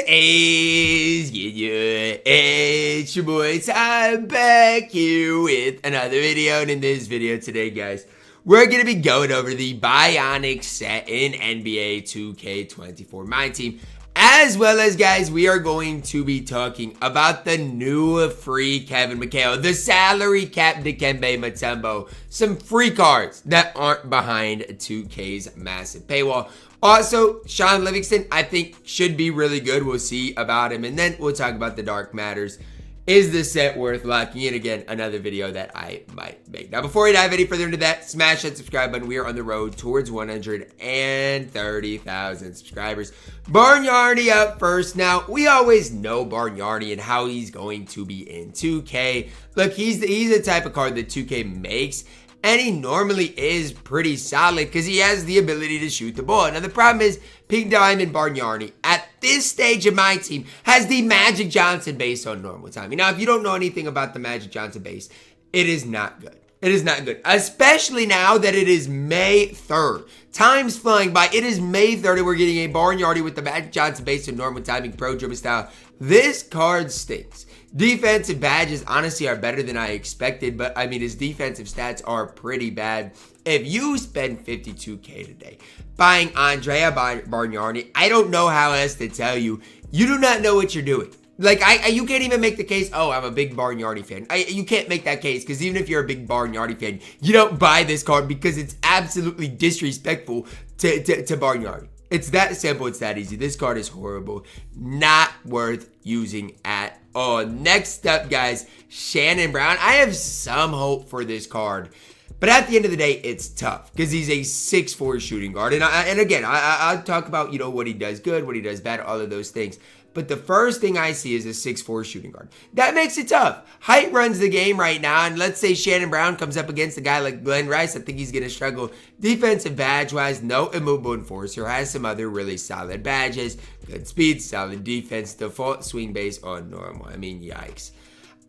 is? Yeah, it's your boy Ty back here with another video. And in this video today, guys, we're going to be going over the Bionic set in NBA 2K24 MyTEAM. As well as, guys, we are going to be talking about the new free Kevin McHale, the salary cap Dikembe Mutombo, some free cards that aren't behind 2K's massive paywall. Also, Shaun Livingston, I think, should be really good. We'll see about him, and then we'll talk about the dark matters. Is this set worth locking in? Again, another video that I might make. Now, before we dive any further into that, smash that subscribe button. We are on the road towards 130,000 subscribers. Bargnani up first. Now, we always know Bargnani and how he's going to be in 2K. Look, he's the type of card that 2K makes, and he normally is pretty solid because he has the ability to shoot the ball. Now, the problem is Pink Diamond Bargnani at this stage of my team has the Magic Johnson base on normal timing. Now, if you don't know anything about the Magic Johnson base, it is not good. It is not good, especially now that it is May 3rd. Time's flying by. It is May 3rd and we're getting a Bargnani with the Magic Johnson base on normal timing, pro dribble style. This card stinks. Defensive badges honestly are better than I expected, but I mean his defensive stats are pretty bad. If you spend 52K today buying Andrea Bargnani, I don't know how else to tell you. You do not know what you're doing. Like, you can't even make the case, oh, I'm a big Bargnani fan. You can't make that case, because even if you're a big Bargnani fan, you don't buy this card because it's absolutely disrespectful to Bargnani. It's that simple. It's that easy. This card is horrible. Not worth using at all. Next up, guys, Shannon Brown. I have some hope for this card, but at the end of the day, it's tough because he's a 6'4" shooting guard. And again, I'll talk about, you know, what he does good, what he does bad, all of those things. But the first thing I see is a 6'4" shooting guard. That makes it tough. Height runs the game right now. And let's say Shannon Brown comes up against a guy like Glenn Rice. I think he's going to struggle. Defensive badge-wise, no immovable enforcer. Has some other really solid badges. Good speed, solid defense. Default swing base on normal. I mean, yikes.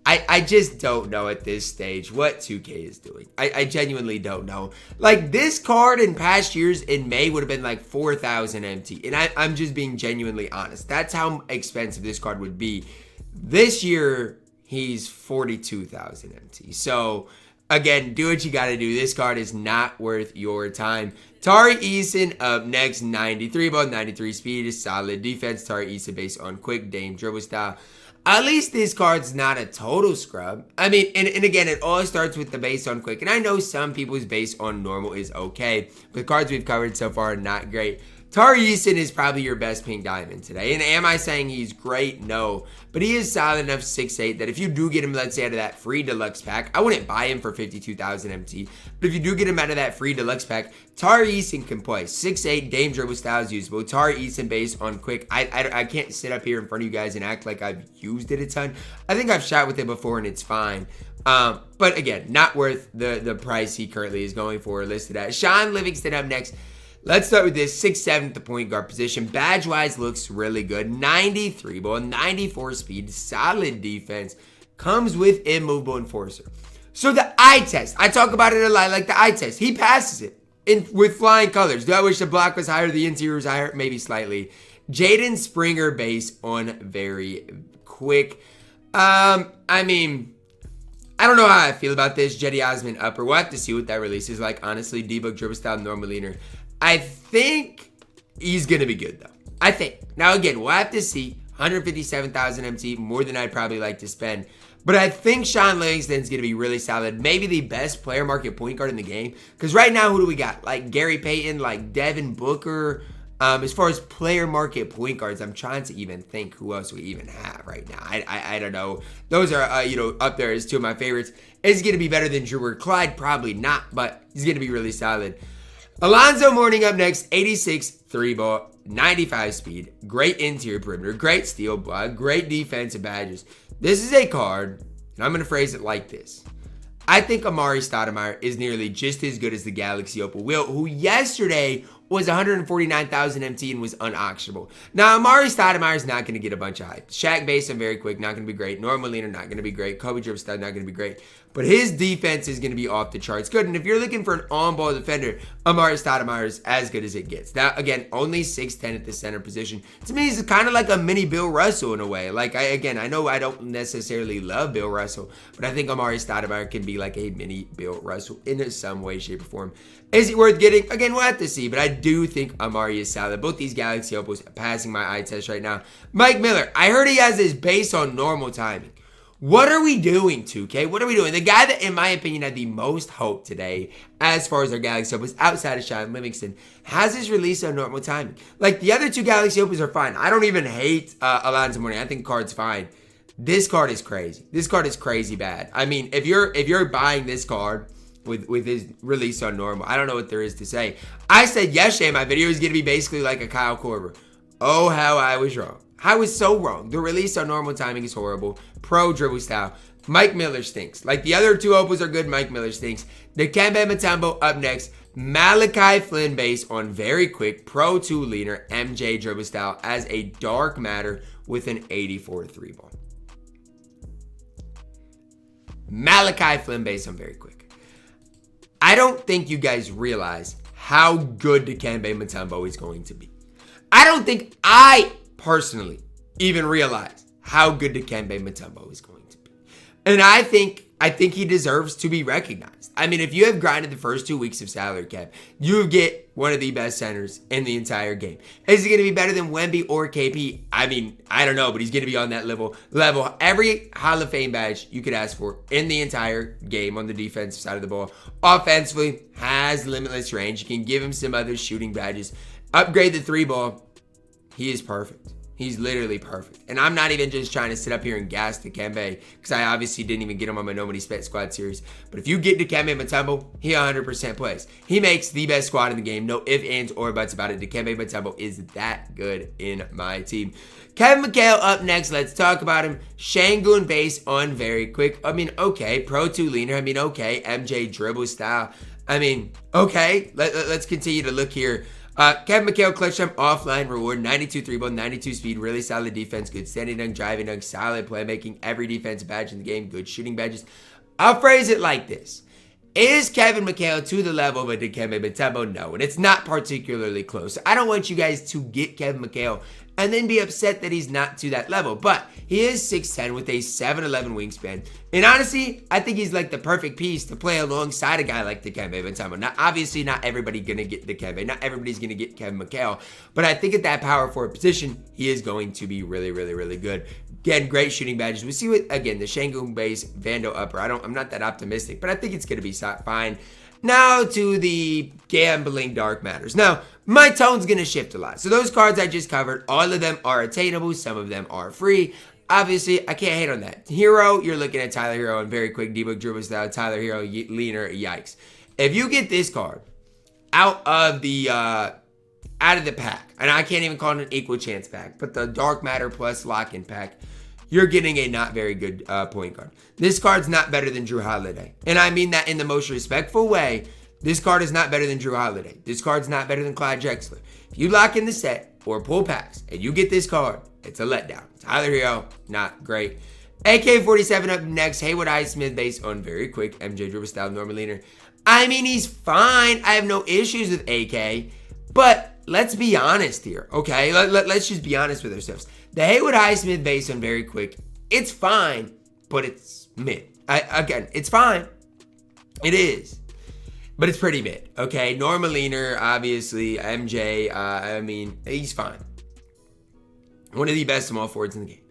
I just don't know at this stage what 2K is doing. I genuinely don't know. Like, this card in past years in May would have been like 4,000 MT. And I'm just being genuinely honest. That's how expensive this card would be. This year, he's 42,000 MT. So, again, do what you got to do. This card is not worth your time. Tari Eason up next. 93 ball, 93 speed. Solid defense. Tari Eason based on quick Dame dribble style. At least this card's not a total scrub. I mean, and again, it all starts with the base on quick. And I know some people's base on normal is okay, but the cards we've covered so far are not great. Tari Eason is probably your best pink diamond today. And am I saying he's great? No. But he is solid enough 6'8" that if you do get him, let's say, out of that free deluxe pack, I wouldn't buy him for 52,000 MT. But if you do get him out of that free deluxe pack, Tari Eason can play. 6'8", Dame dribble style is usable. Tari Eason based on quick. I can't sit up here in front of you guys and act like I've used it a ton. I think I've shot with it before and it's fine. But again, not worth the price he currently is going for or listed at. Shaun Livingston up next. Let's start with this 6'7" at the point guard position. Badge-wise looks really good. 93 ball, 94 speed, solid defense. Comes with immovable enforcer. So the eye test, I talk about it a lot, like the eye test. He passes it with flying colors. Do I wish the block was higher, the interior was higher? Maybe slightly. Jaden Springer base on very quick. I mean, I don't know how I feel about this. Jetty Osman upper. We'll have to see what that release is like. Honestly, debug dribble style, normal leaner. I think he's going to be good, though. I think. Now, again, we'll have to see. 157,000 MT, more than I'd probably like to spend. But I think Shaun Livingston's going to be really solid. Maybe the best player market point guard in the game. Because right now, who do we got? Like Gary Payton, like Devin Booker. As far as player market point guards, I'm trying to even think who else we even have right now. I don't know. Those are, up there as two of my favorites. Is he going to be better than Drew or Clyde? Probably not, but he's going to be really solid. Alonzo Mourning up next, 86, 3-ball, 95 speed, great interior perimeter, great steal block, great defensive badges. This is a card, and I'm going to phrase it like this. I think Amari Stoudemire is nearly just as good as the Galaxy Opal Will, who yesterday was 149,000 MT and was unauctionable. Now, Amari Stoudemire is not going to get a bunch of hype. Shaq Basin, very quick, not going to be great. Norman Leaner, not going to be great. Kobe Dribble Stud, not going to be great. But his defense is going to be off the charts good. And if you're looking for an on-ball defender, Amari Stoudemire is as good as it gets. Now, again, only 6'10 at the center position. To me, he's kind of like a mini Bill Russell in a way. Like, I know I don't necessarily love Bill Russell, but I think Amari Stoudemire can be like a mini Bill Russell in some way, shape, or form. Is he worth getting? Again, we'll have to see, but I do think Amari is solid. Both these Galaxy Opals passing my eye test right now. Mike Miller, I heard he has his base on normal timing. What are we doing, 2K? What are we doing? The guy that, in my opinion, had the most hope today, as far as our Galaxy Opals, outside of Shaun Livingston, has his release on normal timing. Like, the other two Galaxy Opals are fine. I don't even hate Alonzo Mourning. I think card's fine. This card is crazy. This card is crazy bad. I mean, if you're buying this card with his release on normal, I don't know what there is to say. I said yesterday in my video is going to be basically like a Kyle Korver. Oh, how I was wrong. I was so wrong. The release on normal timing is horrible. Pro dribble style. Mike Miller stinks. Like, the other two Opals are good. Mike Miller stinks. Dikembe Mutombo up next. Malachi Flynn base on very quick. Pro 2 leaner. MJ dribble style as a dark matter with an 84 3 ball. Malachi Flynn base on very quick. I don't think you guys realize how good Dikembe Mutombo is going to be. I don't think I personally even realize how good Dikembe Mutombo is going to be. And I think he deserves to be recognized. I mean, if you have grinded the first 2 weeks of salary cap, you get one of the best centers in the entire game. Is he going to be better than Wemby or KP? I mean, I don't know, but he's going to be on that level. Every Hall of Fame badge you could ask for in the entire game on the defensive side of the ball. Offensively, has limitless range. You can give him some other shooting badges. Upgrade the 3 ball. He is perfect. He's literally perfect. And I'm not even just trying to sit up here and gas Dikembe, because I obviously didn't even get him on my Nobody Spent Squad series. But if you get Dikembe Mutombo, he 100% plays. He makes the best squad in the game. No ifs, ands, or buts about it. Dikembe Mutombo is that good in my team. Kevin McHale up next. Let's talk about him. Shangoon base on very quick. I mean, okay. Pro 2 leaner. I mean, okay. MJ dribble style. I mean, okay. Let's continue to look here. Kevin McHale clutch time offline reward, 92 3-ball, 92 speed, really solid defense, good standing dunk, driving dunk, solid playmaking, every defensive badge in the game, good shooting badges. I'll phrase it like this. Is Kevin McHale to the level of a Dikembe Mutombo? No, and it's not particularly close. I don't want you guys to get Kevin McHale and then be upset that he's not to that level. But he is 6'10 with a 7'11 wingspan. And honestly, I think he's like the perfect piece to play alongside a guy like Dikembe Mutombo. Now, obviously, not everybody going to get Dikembe. Not everybody's going to get Kevin McHale. But I think at that power forward position, he is going to be really, really, really good. Again, great shooting badges. We see what, again, the Shangoon base, Vando upper. I'm not that optimistic, but I think it's going to be fine. Now to the gambling dark matters. Now, my tone's going to shift a lot. So those cards I just covered, all of them are attainable. Some of them are free. Obviously, I can't hate on that. Hero, you're looking at Tyler Herro and very quick D-book dribble style. Tyler Herro, leaner, yikes. If you get this card out of the pack, and I can't even call it an equal chance pack, but the dark matter plus lock-in pack, you're getting a not very good point guard. This card's not better than Drew Holiday. And I mean that in the most respectful way. This card is not better than Drew Holiday. This card's not better than Clyde Drexler. If you lock in the set or pull packs and you get this card, it's a letdown. Tyler Herro, not great. AK-47 up next. Haywood Highsmith base on very quick. MJ dribble style, normal leaner. I mean, he's fine. I have no issues with AK. But let's be honest here, okay? Let's just be honest with ourselves. The Haywood Highsmith base on very quick, it's fine, but it's mid. Again, it's fine. It is. But it's pretty mid, okay? Normal leaner, obviously. MJ, I mean, he's fine. One of the best small forwards in the game.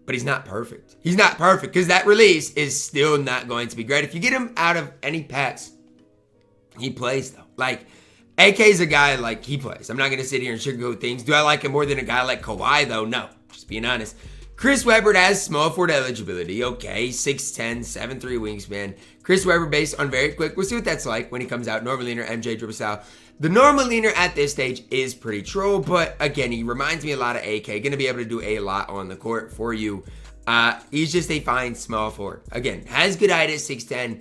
But he's not perfect. He's not perfect because that release is still not going to be great. If you get him out of any packs, he plays, though. Like, AK's a guy, like, he plays. I'm not going to sit here and sugarcoat things. Do I like him more than a guy like Kawhi, though? No. Just being honest. Chris Webber has small forward eligibility. Okay, 6'10", 7'3" wingspan. Chris Webber based on very quick. We'll see what that's like when he comes out. Normal leaner, MJ dribble style. The normal leaner at this stage is pretty troll, but again, he reminds me a lot of AK. Going to be able to do a lot on the court for you. He's just a fine small forward. Again, has good height at 6'10",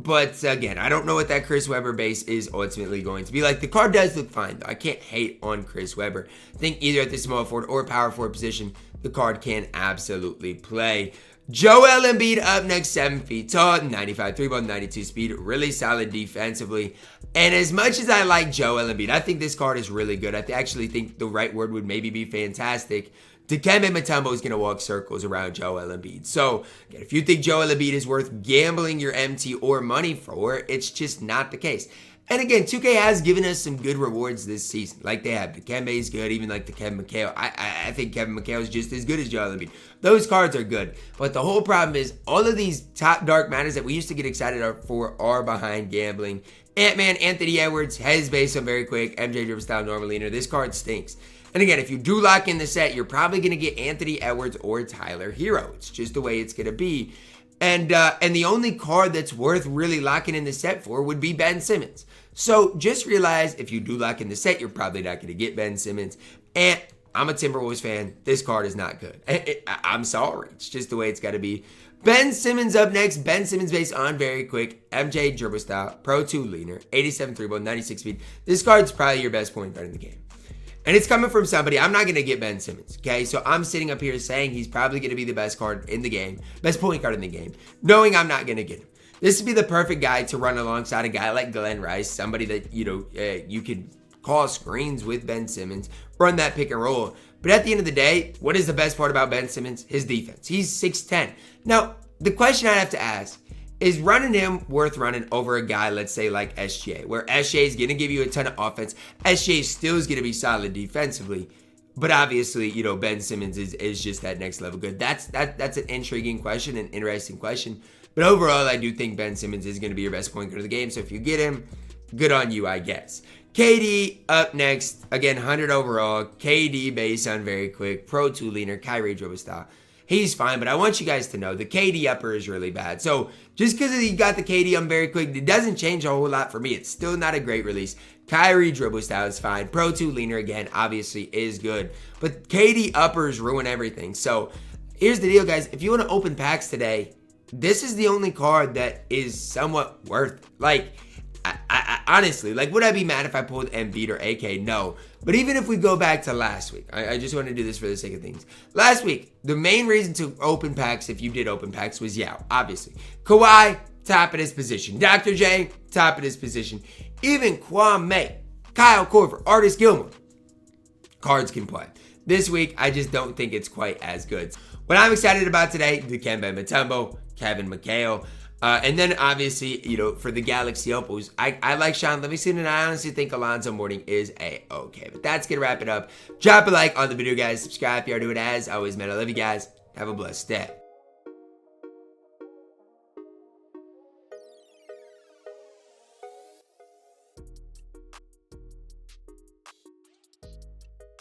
But again, I don't know what that Chris Webber base is ultimately going to be like. The card does look fine, though. I can't hate on Chris Webber. I think either at the small forward or power forward position, the card can absolutely play. Joel Embiid up next, 7 feet tall, 95 3-ball, 92 speed, really solid defensively. And as much as I like Joel Embiid, I think this card is really good. I actually think the right word would maybe be fantastic. Dikembe Mutombo is going to walk circles around Joel Embiid. So, again, if you think Joel Embiid is worth gambling your MT or money for, it's just not the case. And again, 2K has given us some good rewards this season. Like they have. Dikembe is good, even like the Kevin McHale. I think Kevin McHale is just as good as Joel Embiid. Those cards are good. But the whole problem is all of these top dark matters that we used to get excited for are behind gambling. Ant-Man, Anthony Edwards, heads base on very quick. MJ dribble style, normal leaner. This card stinks. And again, if you do lock in the set, you're probably going to get Anthony Edwards or Tyler Herro. It's just the way it's going to be. And the only card that's worth really locking in the set for would be Ben Simmons. So just realize if you do lock in the set, you're probably not going to get Ben Simmons. And I'm a Timberwolves fan. This card is not good. I'm sorry. It's just the way it's got to be. Ben Simmons up next. Ben Simmons based on very quick. MJ dribble style. Pro 2 leaner. 87 3-ball, 96 speed. This card's probably your best point guard in the game. And it's coming from somebody. I'm not going to get Ben Simmons, okay? So I'm sitting up here saying he's probably going to be the best card in the game, best point guard in the game, knowing I'm not going to get him. This would be the perfect guy to run alongside a guy like Glenn Rice, somebody that, you could call screens with Ben Simmons, run that pick and roll. But at the end of the day, what is the best part about Ben Simmons? His defense. He's 6'10". Now, the question I have to ask is running him worth running over a guy, let's say, like SGA, where SGA is going to give you a ton of offense. SGA still is going to be solid defensively. But obviously, Ben Simmons is just that next level good. That's an intriguing question, an interesting question. But overall, I do think Ben Simmons is going to be your best point guard of the game. So if you get him, good on you, I guess. KD up next. Again, 100 overall. KD based on very quick. Pro 2 leaner. Kyrie dribble style. He's fine, but I want you guys to know the KD upper is really bad. So just because he got the KD on very quick, it doesn't change a whole lot for me. It's still not a great release. Kyrie dribble style is fine. Pro 2 leaner, again, obviously is good. But KD uppers ruin everything. So here's the deal, guys. If you want to open packs today, this is the only card that is somewhat worth it. Like, I honestly, would I be mad if I pulled Embiid or AK? No. But even if we go back to last week, I just want to do this for the sake of things. Last week, the main reason to open packs, if you did open packs, was Yao, obviously. Kawhi, top of his position. Dr. J, top of his position. Even Kwame, Kyle Korver, Artis Gilmore. Cards can play. This week, I just don't think it's quite as good. What I'm excited about today, Dikembe Mutombo, Kevin McHale. And then obviously, for the Galaxy Opals, I like Shaun Livingston, and I honestly think Alonzo Mourning is a-okay. But that's going to wrap it up. Drop a like on the video, guys. Subscribe if you are doing it. As always, man, I love you guys. Have a blessed day.